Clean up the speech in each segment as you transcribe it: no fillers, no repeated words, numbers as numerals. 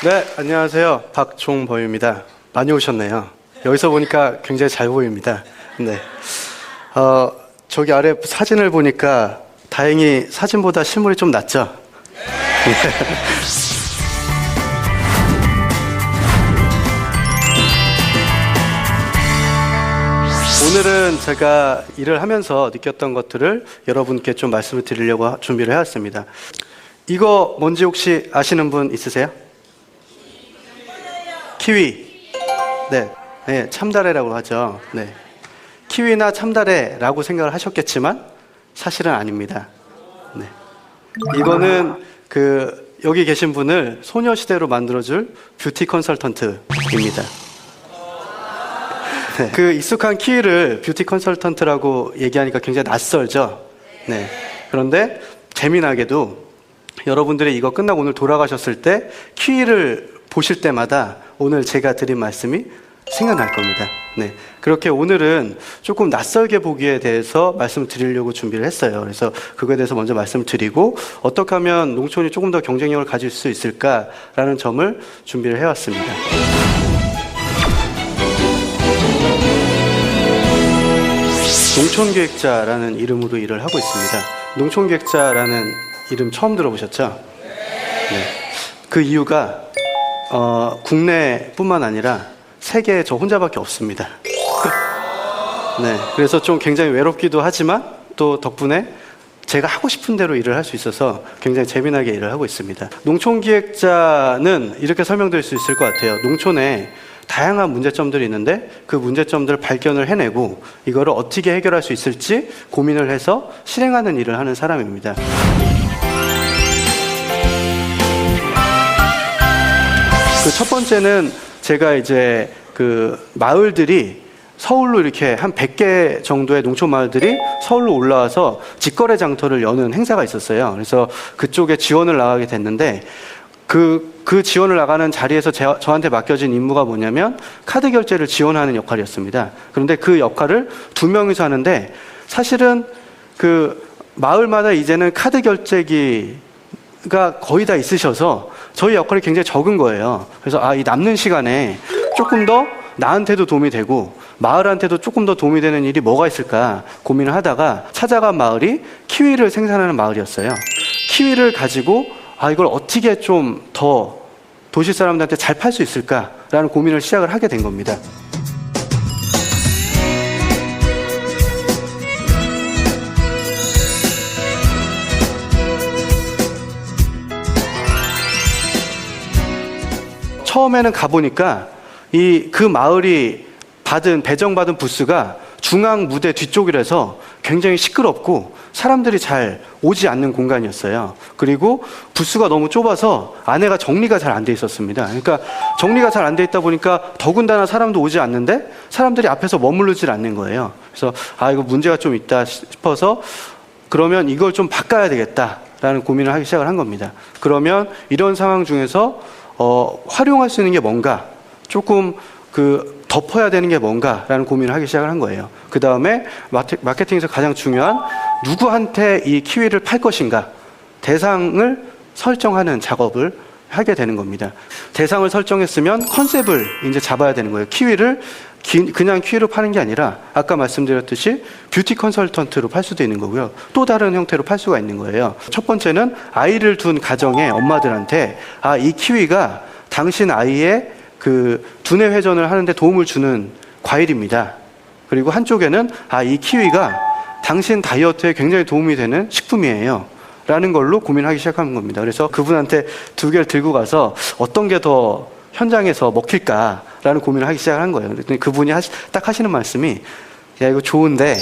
네, 안녕하세요. 박종범입니다. 많이 오셨네요. 여기서 보니까 굉장히 잘 보입니다. 네. 저기 아래 사진을 보니까 다행히 사진보다 실물이 좀 낫죠? 네. 오늘은 제가 일을 하면서 느꼈던 것들을 여러분께 좀 말씀을 드리려고 준비를 해왔습니다. 이거 뭔지 혹시 아시는 분 있으세요? 키위. 네, 네, 참다래라고 하죠. 네. 키위나 참다래라고 생각을 하셨겠지만 사실은 아닙니다. 네. 이거는 여기 계신 분을 소녀시대로 만들어줄 뷰티 컨설턴트입니다. 네. 익숙한 키위를 뷰티 컨설턴트라고 얘기하니까 굉장히 낯설죠. 네. 그런데 재미나게도 여러분들이 이거 끝나고 오늘 돌아가셨을 때 키위를 보실 때마다 오늘 제가 드린 말씀이 생각날 겁니다. 네. 그렇게 오늘은 조금 낯설게 보기에 대해서 말씀을 드리려고 준비를 했어요. 그래서 그거에 대해서 먼저 말씀을 드리고 어떻게 하면 농촌이 조금 더 경쟁력을 가질 수 있을까라는 점을 준비를 해왔습니다. 농촌기획자라는 이름으로 일을 하고 있습니다. 농촌기획자라는 이름 처음 들어보셨죠? 네. 그 이유가 국내뿐만 아니라 세계에 저 혼자밖에 없습니다. 네. 그래서 좀 굉장히 외롭기도 하지만 또 덕분에 제가 하고 싶은 대로 일을 할 수 있어서 굉장히 재미나게 일을 하고 있습니다. 농촌기획자는 이렇게 설명드릴 수 있을 것 같아요. 농촌에 다양한 문제점들이 있는데 그 문제점들을 발견을 해내고 이거를 어떻게 해결할 수 있을지 고민을 해서 실행하는 일을 하는 사람입니다. 첫 번째는 제가 이제 마을들이 서울로 이렇게 한 100개 정도의 농촌 마을들이 서울로 올라와서 직거래 장터를 여는 행사가 있었어요. 그래서 그쪽에 지원을 나가게 됐는데 그 지원을 나가는 자리에서 저한테 맡겨진 임무가 뭐냐면 카드 결제를 지원하는 역할이었습니다. 그런데 그 역할을 2명이서 하는데 사실은 마을마다 이제는 카드 결제기가 거의 다 있으셔서 저희 역할이 굉장히 적은 거예요. 그래서 이 남는 시간에 조금 더 나한테도 도움이 되고 마을한테도 조금 더 도움이 되는 일이 뭐가 있을까 고민을 하다가 찾아간 마을이 키위를 생산하는 마을이었어요. 키위를 가지고 이걸 어떻게 좀 더 도시 사람들한테 잘 팔 수 있을까라는 고민을 시작을 하게 된 겁니다. 처음에는 가보니까 그 마을이 배정받은 부스가 중앙 무대 뒤쪽이라서 굉장히 시끄럽고 사람들이 잘 오지 않는 공간이었어요. 그리고 부스가 너무 좁아서 안에가 정리가 잘 안 돼 있었습니다. 그러니까 정리가 잘 안 돼 있다 보니까 더군다나 사람도 오지 않는데 사람들이 앞에서 머무르질 않는 거예요. 그래서 이거 문제가 좀 있다 싶어서 그러면 이걸 좀 바꿔야 되겠다라는 고민을 하기 시작을 한 겁니다. 그러면 이런 상황 중에서 활용할 수 있는 게 뭔가, 조금 덮어야 되는 게 뭔가라는 고민을 하기 시작을 한 거예요. 그 다음에 마케팅에서 가장 중요한 누구한테 이 키위를 팔 것인가 대상을 설정하는 작업을 하게 되는 겁니다. 대상을 설정했으면 컨셉을 이제 잡아야 되는 거예요. 그냥 키위로 파는 게 아니라 아까 말씀드렸듯이 뷰티 컨설턴트로 팔 수도 있는 거고요. 또 다른 형태로 팔 수가 있는 거예요. 첫 번째는 아이를 둔 가정의 엄마들한테 이 키위가 당신 아이의 두뇌 회전을 하는데 도움을 주는 과일입니다. 그리고 한쪽에는 이 키위가 당신 다이어트에 굉장히 도움이 되는 식품이에요 라는 걸로 고민하기 시작하는 겁니다. 그래서 그분한테 2개를 들고 가서 어떤 게 더 현장에서 먹힐까라는 고민을 하기 시작한 거예요. 그랬더니 그분이 딱 하시는 말씀이 야 이거 좋은데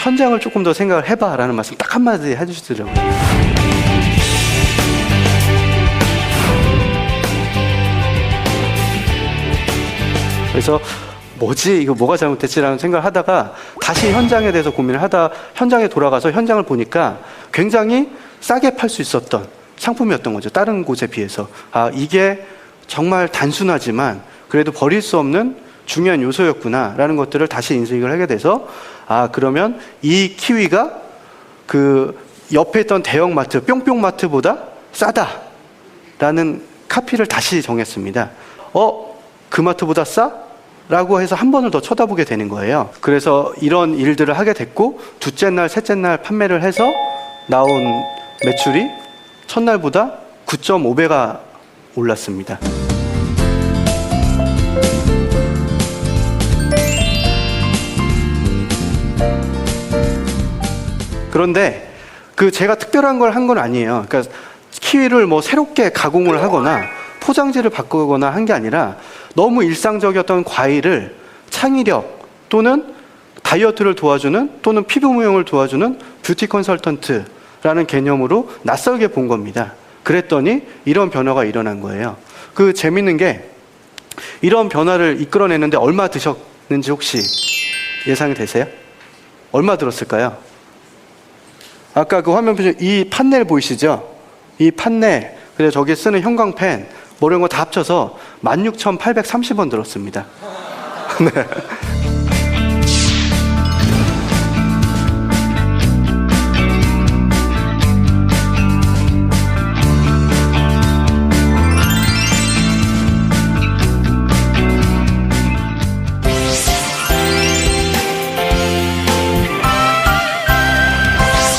현장을 조금 더 생각을 해봐 라는 말씀 딱 한마디 해주시더라고요. 그래서 이거 뭐가 잘못됐지라는 생각을 하다가 다시 현장에 대해서 고민을 하다 현장에 돌아가서 현장을 보니까 굉장히 싸게 팔 수 있었던 상품이었던 거죠. 다른 곳에 비해서. 이게 정말 단순하지만 그래도 버릴 수 없는 중요한 요소였구나라는 것들을 다시 인식을 하게 돼서 그러면 이 키위가 옆에 있던 대형마트, 뿅뿅마트보다 싸다라는 카피를 다시 정했습니다. 그 마트보다 싸? 라고 해서 한 번을 더 쳐다보게 되는 거예요. 그래서 이런 일들을 하게 됐고, 둘째 날, 셋째 날 판매를 해서 나온 매출이 첫날보다 9.5배가 올랐습니다. 그런데 제가 특별한 걸 한 건 아니에요. 그러니까 키위를 뭐 새롭게 가공을 하거나 포장지를 바꾸거나 한 게 아니라 너무 일상적이었던 과일을 창의력 또는 다이어트를 도와주는 또는 피부 무용을 도와주는 뷰티 컨설턴트라는 개념으로 낯설게 본 겁니다. 그랬더니 이런 변화가 일어난 거예요. 재밌는 게 이런 변화를 이끌어내는데 얼마 드셨는지 혹시 예상이 되세요? 얼마 들었을까요? 아까 그 화면 보시면 이 판넬 보이시죠? 이 판넬, 그래서 저기 쓰는 형광펜, 뭐 이런 거 다 합쳐서 16,830원 들었습니다. 네.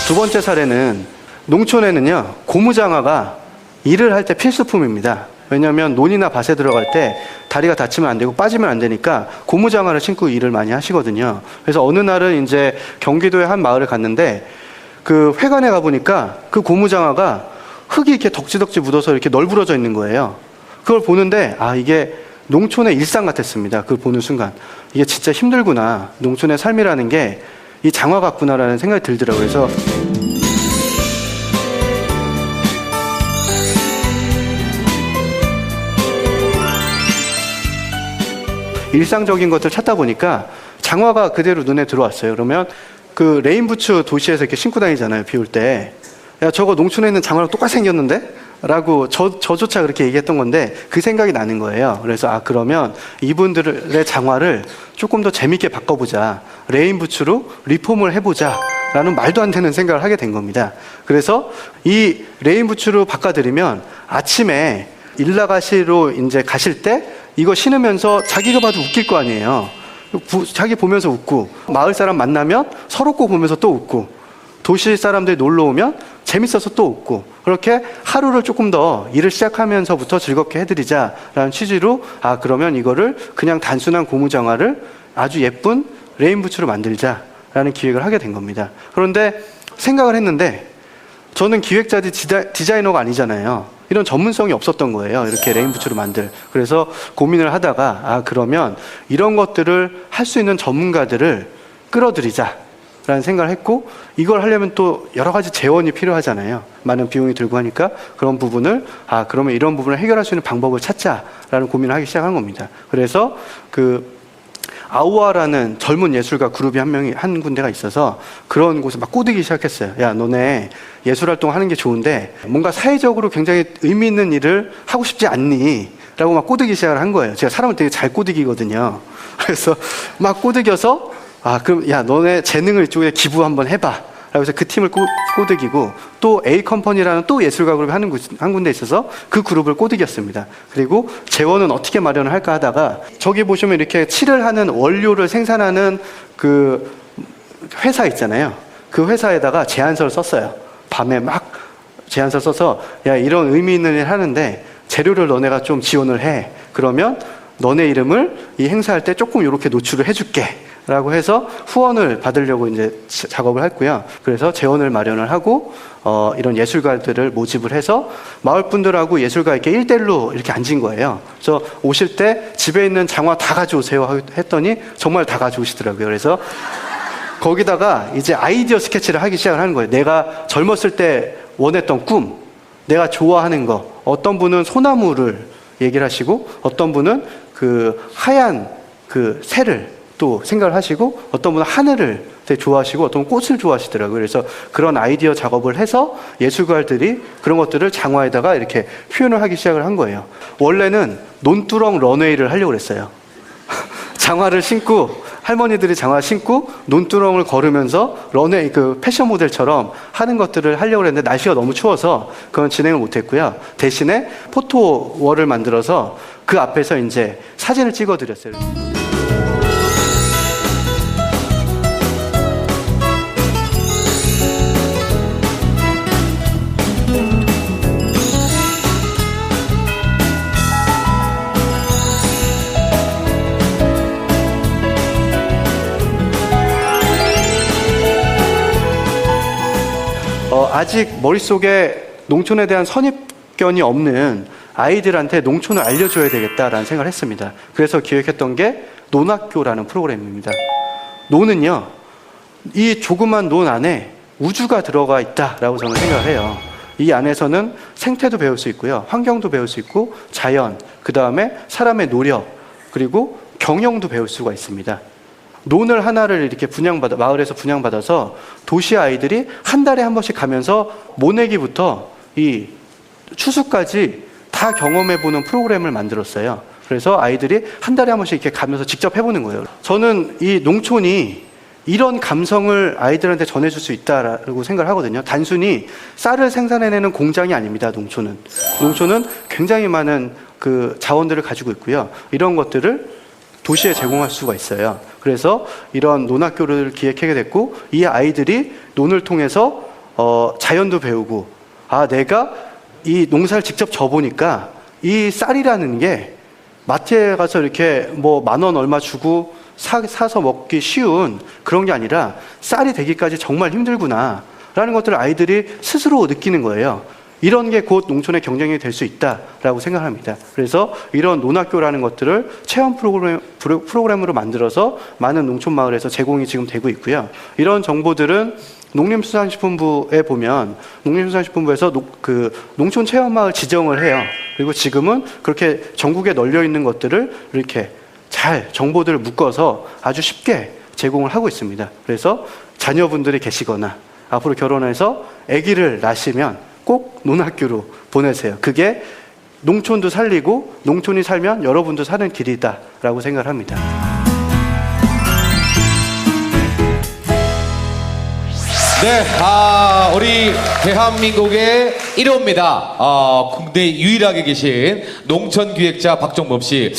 두 번째 사례는 농촌에는요, 고무장화가 일을 할 때 필수품입니다. 왜냐하면 논이나 밭에 들어갈 때 다리가 다치면 안 되고 빠지면 안 되니까 고무장화를 신고 일을 많이 하시거든요. 그래서 어느 날은 이제 경기도의 한 마을에 갔는데 그 회관에 가보니까 그 고무장화가 흙이 이렇게 덕지덕지 묻어서 이렇게 널브러져 있는 거예요. 그걸 보는데 이게 농촌의 일상 같았습니다. 그걸 보는 순간 이게 진짜 힘들구나. 농촌의 삶이라는 게 이 장화 같구나라는 생각이 들더라고요. 그래서 일상적인 것들 찾다 보니까 장화가 그대로 눈에 들어왔어요. 그러면 그 레인부츠 도시에서 이렇게 신고 다니잖아요. 비 올 때. 야, 저거 농촌에 있는 장화랑 똑같이 생겼는데? 라고 저조차 그렇게 얘기했던 건데 그 생각이 나는 거예요. 그래서 그러면 이분들의 장화를 조금 더 재밌게 바꿔보자. 레인부츠로 리폼을 해보자. 라는 말도 안 되는 생각을 하게 된 겁니다. 그래서 이 레인부츠로 바꿔드리면 아침에 일 나가시러 이제 가실 때 이거 신으면서 자기가 봐도 웃길 거 아니에요. 자기 보면서 웃고, 마을 사람 만나면 서로 거 보면서 또 웃고, 도시 사람들이 놀러 오면 재밌어서 또 웃고, 그렇게 하루를 조금 더 일을 시작하면서부터 즐겁게 해드리자라는 취지로 그러면 이거를 그냥 단순한 고무장화를 아주 예쁜 레인부츠로 만들자라는 기획을 하게 된 겁니다. 그런데 생각을 했는데 저는 기획자지 디자이너가 아니잖아요. 이런 전문성이 없었던 거예요. 이렇게 레인부츠로 만들. 그래서 고민을 하다가 그러면 이런 것들을 할 수 있는 전문가들을 끌어들이자라는 생각을 했고, 이걸 하려면 또 여러 가지 재원이 필요하잖아요. 많은 비용이 들고 하니까 그런 부분을 그러면 이런 부분을 해결할 수 있는 방법을 찾자라는 고민을 하기 시작한 겁니다. 그래서 아우아라는 젊은 예술가 그룹이 한 군데가 있어서 그런 곳에 막 꼬드기 시작했어요. 야, 너네 예술활동 하는 게 좋은데 뭔가 사회적으로 굉장히 의미 있는 일을 하고 싶지 않니? 라고 막 꼬드기 시작을 한 거예요. 제가 사람을 되게 잘 꼬드기거든요. 그래서 막 꼬드겨서 그럼 야, 너네 재능을 이쪽에 기부 한번 해봐. 그래서 그 팀을 꼬드기고, 또 A컴퍼니라는 또 예술가 그룹이 한 군데 있어서 그 그룹을 꼬드겼습니다. 그리고 재원은 어떻게 마련을 할까 하다가 저기 보시면 이렇게 칠을 하는 원료를 생산하는 그 회사 있잖아요. 그 회사에다가 제안서를 썼어요. 밤에 막 제안서 써서 야, 이런 의미 있는 일 하는데 재료를 너네가 좀 지원을 해. 그러면 너네 이름을 이 행사할 때 조금 이렇게 노출을 해줄게. 라고 해서 후원을 받으려고 이제 작업을 했고요. 그래서 재원을 마련을 하고 이런 예술가들을 모집을 해서 마을 분들하고 예술가에게 1대1로 이렇게 앉은 거예요. 그래서 오실 때 집에 있는 장화 다 가져오세요 했더니 정말 다 가져오시더라고요. 그래서 거기다가 이제 아이디어 스케치를 하기 시작을 하는 거예요. 내가 젊었을 때 원했던 꿈, 내가 좋아하는 거. 어떤 분은 소나무를 얘기를 하시고, 어떤 분은 그 하얀 그 새를 또 생각을 하시고, 어떤 분은 하늘을 되게 좋아하시고, 어떤 분은 꽃을 좋아하시더라고요. 그래서 그런 아이디어 작업을 해서 예술가들이 그런 것들을 장화에다가 이렇게 표현을 하기 시작을 한 거예요. 원래는 논두렁 런웨이를 하려고 그랬어요. 장화를 신고 할머니들이 장화 신고 논두렁을 걸으면서 런웨이 그 패션 모델처럼 하는 것들을 하려고 했는데 날씨가 너무 추워서 그건 진행을 못했고요. 대신에 포토월을 만들어서 그 앞에서 이제 사진을 찍어드렸어요. 아직 머릿속에 농촌에 대한 선입견이 없는 아이들한테 농촌을 알려줘야 되겠다라는 생각을 했습니다. 그래서 기획했던 게 논학교라는 프로그램입니다. 논은요, 이 조그만 논 안에 우주가 들어가 있다라고 저는 생각을 해요. 이 안에서는 생태도 배울 수 있고요, 환경도 배울 수 있고, 자연, 그 다음에 사람의 노력, 그리고 경영도 배울 수가 있습니다. 논을 하나를 이렇게 마을에서 분양받아서 도시 아이들이 한 달에 한 번씩 가면서 모내기부터 이 추수까지 다 경험해보는 프로그램을 만들었어요. 그래서 아이들이 한 달에 한 번씩 이렇게 가면서 직접 해보는 거예요. 저는 이 농촌이 이런 감성을 아이들한테 전해줄 수 있다라고 생각을 하거든요. 단순히 쌀을 생산해내는 공장이 아닙니다, 농촌은. 농촌은 굉장히 많은 그 자원들을 가지고 있고요. 이런 것들을 도시에 제공할 수가 있어요. 그래서 이런 논학교를 기획하게 됐고, 이 아이들이 논을 통해서 자연도 배우고, 아, 내가 이 농사를 직접 져보니까 이 쌀이라는 게 마트에 가서 이렇게 뭐 10,000원 얼마 주고 사서 먹기 쉬운 그런 게 아니라 쌀이 되기까지 정말 힘들구나 라는 것들을 아이들이 스스로 느끼는 거예요. 이런 게 곧 농촌의 경쟁이 될 수 있다라고 생각합니다. 그래서 이런 논학교라는 것들을 체험 프로그램으로 만들어서 많은 농촌 마을에서 제공이 지금 되고 있고요. 이런 정보들은 농림수산식품부에 보면 농림수산식품부에서 그 농촌 체험마을 지정을 해요. 그리고 지금은 그렇게 전국에 널려 있는 것들을 이렇게 잘 정보들을 묶어서 아주 쉽게 제공을 하고 있습니다. 그래서 자녀분들이 계시거나 앞으로 결혼해서 아기를 낳으시면 꼭 논학교로 보내세요. 그게 농촌도 살리고 농촌이 살면 여러분도 사는 길이다라고 생각을 합니다. 네, 우리 대한민국의 1호입니다. 국내 유일하게 계신 농촌기획자 박종범 씨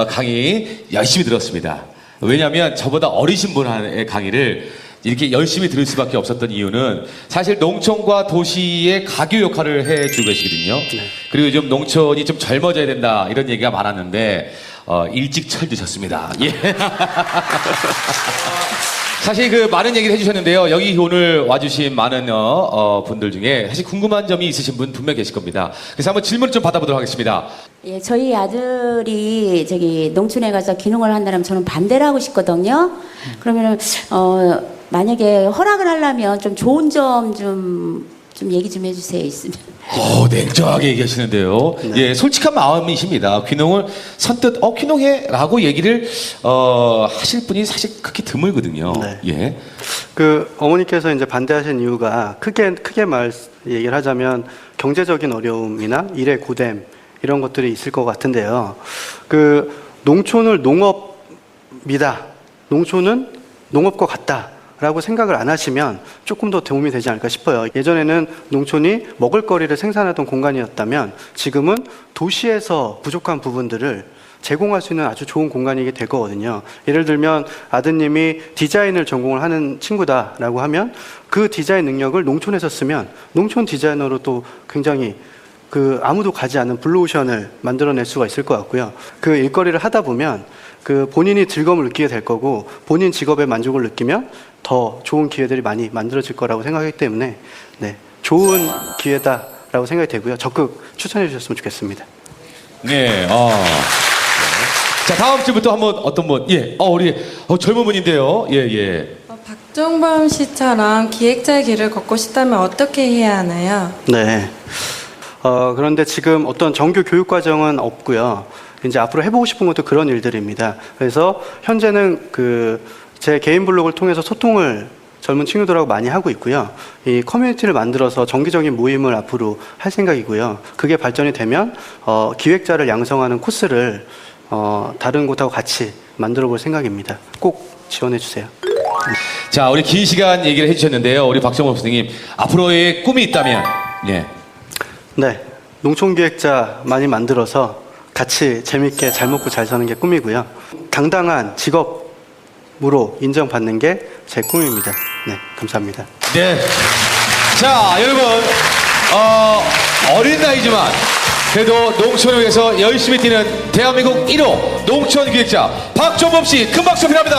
강의 열심히 들었습니다. 왜냐하면 저보다 어리신 분의 강의를 이렇게 열심히 들을 수밖에 없었던 이유는 사실 농촌과 도시의 가교 역할을 해주고 계시거든요. 네. 그리고 좀 농촌이 좀 젊어져야 된다 이런 얘기가 많았는데 일찍 철드셨습니다. 예. 사실 그 많은 얘기를 해주셨는데요. 여기 오늘 와주신 많은 분들 중에 사실 궁금한 점이 있으신 분 분명 계실 겁니다. 그래서 한번 질문 좀 받아보도록 하겠습니다. 예, 저희 아들이 저기 농촌에 가서 귀농을 한다면 저는 반대를 하고 싶거든요. 그러면은 만약에 허락을 하려면 좀 좋은 점 좀 얘기 좀 해주세요, 있으면. 냉정하게 얘기하시는데요. 네. 예, 솔직한 마음이십니다. 귀농을 선뜻 얘기를 하실 분이 사실 그렇게 드물거든요. 네. 예. 그 어머니께서 이제 반대하신 이유가 크게 얘기를 하자면 경제적인 어려움이나 일의 고됨 이런 것들이 있을 것 같은데요. 그 농촌을 농업이다. 농촌은 농업과 같다. 라고 생각을 안 하시면 조금 더 도움이 되지 않을까 싶어요. 예전에는 농촌이 먹을거리를 생산하던 공간이었다면 지금은 도시에서 부족한 부분들을 제공할 수 있는 아주 좋은 공간이 될 거거든요. 예를 들면 아드님이 디자인을 전공을 하는 친구다라고 하면 그 디자인 능력을 농촌에서 쓰면 농촌 디자이너로 또 굉장히 그 아무도 가지 않은 블루오션을 만들어낼 수가 있을 것 같고요. 그 일거리를 하다 보면 그 본인이 즐거움을 느끼게 될 거고 본인 직업에 만족을 느끼면 더 좋은 기회들이 많이 만들어질 거라고 생각하기 때문에 네, 좋은 기회다라고 생각이 되고요. 적극 추천해 주셨으면 좋겠습니다. 네. 자, 다음 주부터 한번 어떤 분? 예. 우리 젊은 분인데요. 예. 박종범 씨처럼 기획자의 길을 걷고 싶다면 어떻게 해야 하나요? 네. 그런데 지금 어떤 정규 교육 과정은 없고요. 이제 앞으로 해보고 싶은 것도 그런 일들입니다. 그래서 현재는 제 개인 블로그를 통해서 소통을 젊은 친구들하고 많이 하고 있고요. 이 커뮤니티를 만들어서 정기적인 모임을 앞으로 할 생각이고요. 그게 발전이 되면 기획자를 양성하는 코스를 다른 곳하고 같이 만들어 볼 생각입니다. 꼭 지원해 주세요. 자, 우리 긴 시간 얘기를 해주셨는데요. 우리 박정호 선생님, 앞으로의 꿈이 있다면, 예. 네, 농촌기획자 많이 만들어서 같이 재밌게 잘 먹고 잘 사는 게 꿈이고요. 당당한 직업으로 인정받는 게 제 꿈입니다. 네, 감사합니다. 네. 자, 여러분, 어린 나이지만 그래도 농촌을 위해서 열심히 뛰는 대한민국 1호 농촌 기획자 박종범 씨 큰 박수 필요합니다.